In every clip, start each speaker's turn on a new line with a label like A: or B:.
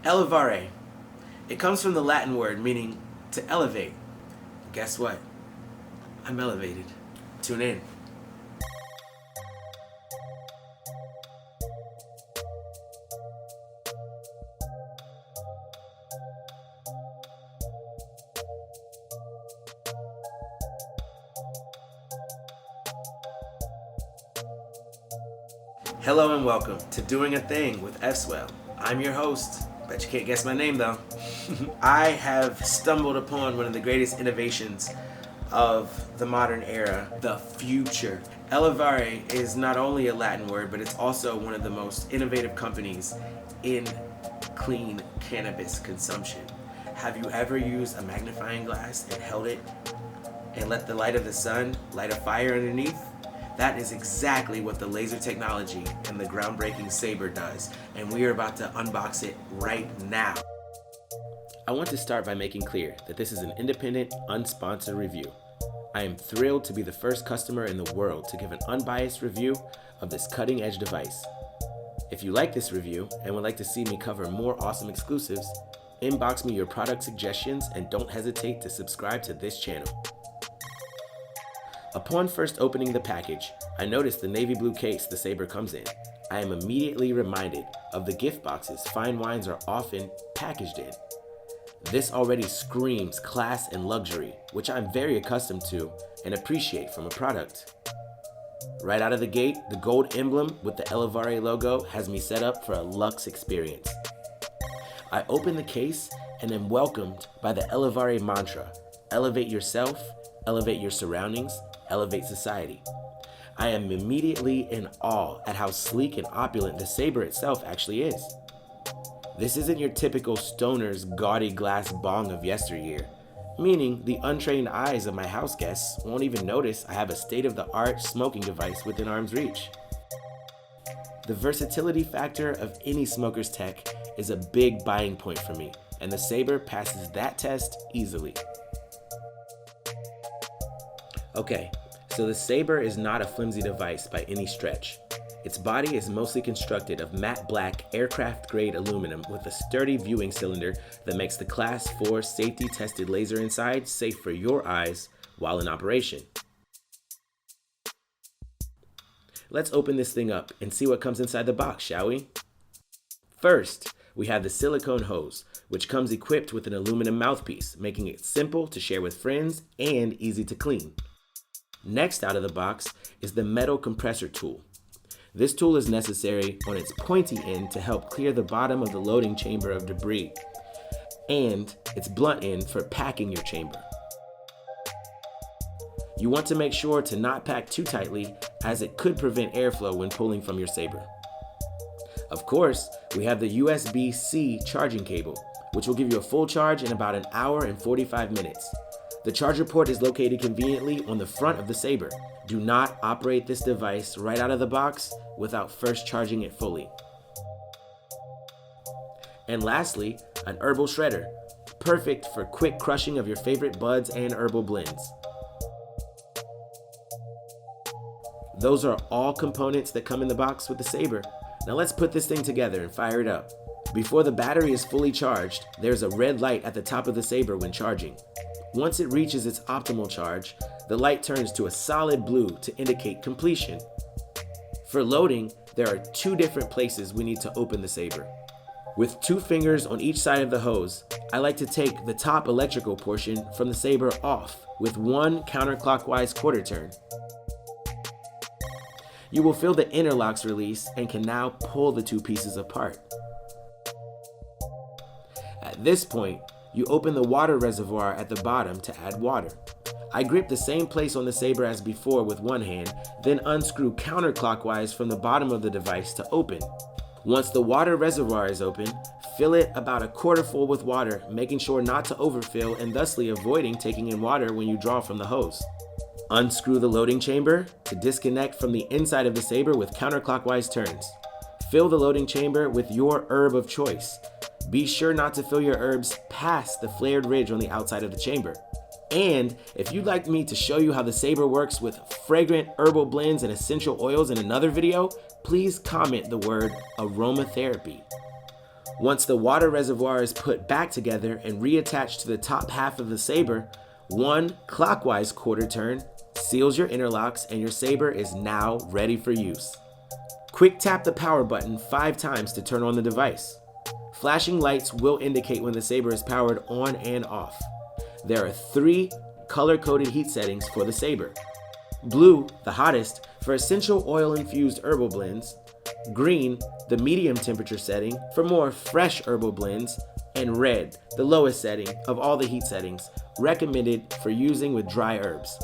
A: Elevare. It comes from the Latin word meaning to elevate. Guess what? I'm elevated. Tune in. Hello and welcome to Doing a Thing with Effswell. I'm your host. Bet you can't guess my name though. I have stumbled upon one of the greatest innovations of the modern era, the future. Elevare is not only a Latin word, but it's also one of the most innovative companies in clean cannabis consumption. Have you ever used a magnifying glass and held it and let the light of the sun light a fire underneath? That is exactly what the laser technology and the groundbreaking Saber does, and we are about to unbox it right now. I want to start by making clear that this is an independent, unsponsored review. I am thrilled to be the first customer in the world to give an unbiased review of this cutting-edge device. If you like this review and would like to see me cover more awesome exclusives, inbox me your product suggestions and don't hesitate to subscribe to this channel. Upon first opening the package, I noticed the navy blue case the Saber comes in. I am immediately reminded of the gift boxes fine wines are often packaged in. This already screams class and luxury, which I'm very accustomed to and appreciate from a product. Right out of the gate, the gold emblem with the Elevare logo has me set up for a luxe experience. I open the case and am welcomed by the Elevare mantra: elevate yourself, elevate your surroundings, elevate society. I am immediately in awe at how sleek and opulent the Saber itself actually is. This isn't your typical stoner's gaudy glass bong of yesteryear, meaning the untrained eyes of my house guests won't even notice I have a state-of-the-art smoking device within arm's reach. The versatility factor of any smoker's tech is a big buying point for me, and the Saber passes that test easily. Okay, so the Saber is not a flimsy device by any stretch. Its body is mostly constructed of matte black aircraft-grade aluminum with a sturdy viewing cylinder that makes the Class 4 safety-tested laser inside safe for your eyes while in operation. Let's open this thing up and see what comes inside the box, shall we? First, we have the silicone hose, which comes equipped with an aluminum mouthpiece, making it simple to share with friends and easy to clean. Next out of the box is the metal compressor tool. This tool is necessary on its pointy end to help clear the bottom of the loading chamber of debris, and its blunt end for packing your chamber. You want to make sure to not pack too tightly, as it could prevent airflow when pulling from your Saber. Of course, we have the USB-C charging cable, which will give you a full charge in about an hour and 45 minutes. The charger port is located conveniently on the front of the Saber. Do not operate this device right out of the box without first charging it fully. And lastly, an herbal shredder, perfect for quick crushing of your favorite buds and herbal blends. Those are all components that come in the box with the Saber. Now let's put this thing together and fire it up. Before the battery is fully charged, there's a red light at the top of the Saber when charging. Once it reaches its optimal charge, the light turns to a solid blue to indicate completion. For loading, there are two different places we need to open the Saber. With 2 fingers on each side of the hose, I like to take the top electrical portion from the Saber off with 1 counterclockwise quarter turn. You will feel the interlocks release and can now pull the 2 pieces apart. At this point, you open the water reservoir at the bottom to add water. I grip the same place on the Saber as before with one hand, then unscrew counterclockwise from the bottom of the device to open. Once the water reservoir is open, fill it about a quarter full with water, making sure not to overfill and thusly avoiding taking in water when you draw from the hose. Unscrew the loading chamber to disconnect from the inside of the Saber with counterclockwise turns. Fill the loading chamber with your herb of choice. Be sure not to fill your herbs past the flared ridge on the outside of the chamber. And if you'd like me to show you how the Saber works with fragrant herbal blends and essential oils in another video, please comment the word aromatherapy. Once the water reservoir is put back together and reattached to the top half of the saber, one clockwise quarter turn seals your interlocks and your saber is now ready for use. Quick tap the power button 5 times to turn on the device. Flashing lights will indicate when the saber is powered on and off. There are 3 color-coded heat settings for the saber. Blue, the hottest, for essential oil-infused herbal blends. Green, the medium temperature setting for more fresh herbal blends. And red, the lowest setting of all the heat settings, recommended for using with dry herbs.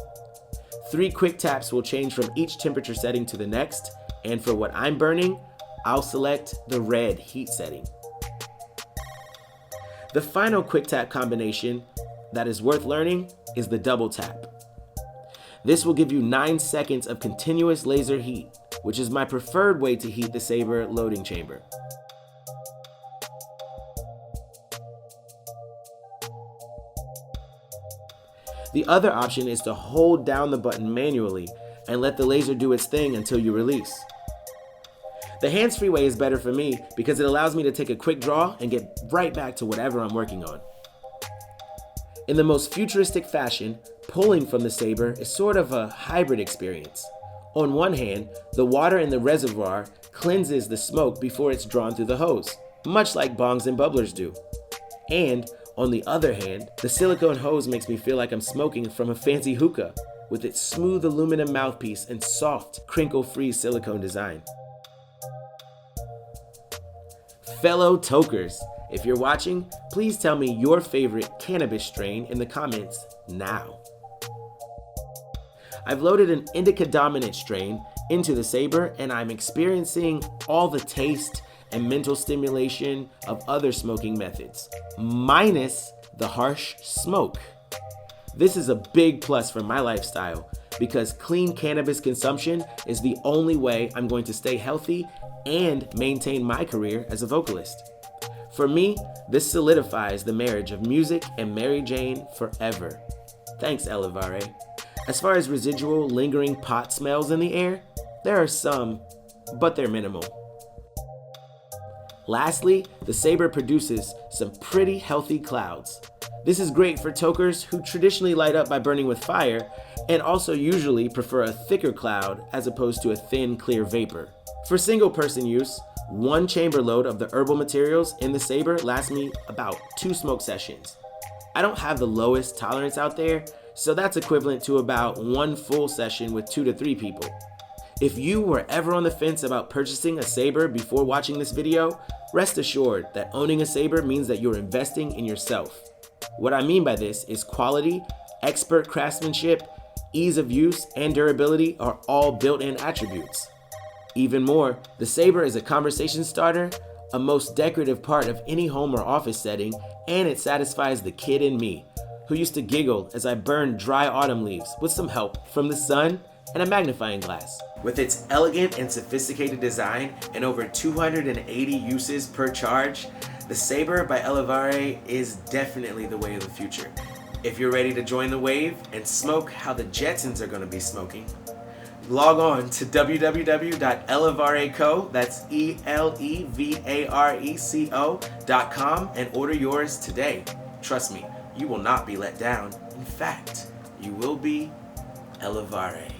A: 3 quick taps will change from each temperature setting to the next, and for what I'm burning, I'll select the red heat setting. The final quick tap combination that is worth learning is the double tap. This will give you 9 seconds of continuous laser heat, which is my preferred way to heat the saber loading chamber. The other option is to hold down the button manually and let the laser do its thing until you release. The hands-free way is better for me because it allows me to take a quick draw and get right back to whatever I'm working on. In the most futuristic fashion, pulling from the saber is sort of a hybrid experience. On one hand, the water in the reservoir cleanses the smoke before it's drawn through the hose, much like bongs and bubblers do. And on the other hand, the silicone hose makes me feel like I'm smoking from a fancy hookah with its smooth aluminum mouthpiece and soft, crinkle-free silicone design. Fellow tokers, if you're watching, please tell me your favorite cannabis strain in the comments now. I've loaded an indica dominant strain into the saber and I'm experiencing all the taste and mental stimulation of other smoking methods, minus the harsh smoke. This is a big plus for my lifestyle because clean cannabis consumption is the only way I'm going to stay healthy and maintain my career as a vocalist. For me, this solidifies the marriage of music and Mary Jane forever. Thanks, Elevare. As far as residual lingering pot smells in the air, there are some, but they're minimal. Lastly, the saber produces some pretty healthy clouds. This is great for tokers who traditionally light up by burning with fire and also usually prefer a thicker cloud as opposed to a thin, clear vapor. For single person use, 1 chamber load of the herbal materials in the saber lasts me about 2 smoke sessions. I don't have the lowest tolerance out there, so that's equivalent to about 1 full session with 2 to 3 people. If you were ever on the fence about purchasing a saber before watching this video, rest assured that owning a saber means that you're investing in yourself. What I mean by this is quality, expert craftsmanship, ease of use, and durability are all built-in attributes. Even more, the saber is a conversation starter, a most decorative part of any home or office setting, and it satisfies the kid in me, who used to giggle as I burned dry autumn leaves with some help from the sun and a magnifying glass. With its elegant and sophisticated design and over 280 uses per charge, the Saber by Elevare is definitely the way of the future. If you're ready to join the wave and smoke how the Jetsons are going to be smoking, log on to www.elevareco, that's ELEVARECO.com, and order yours today. Trust me, you will not be let down. In fact, you will be Elevare.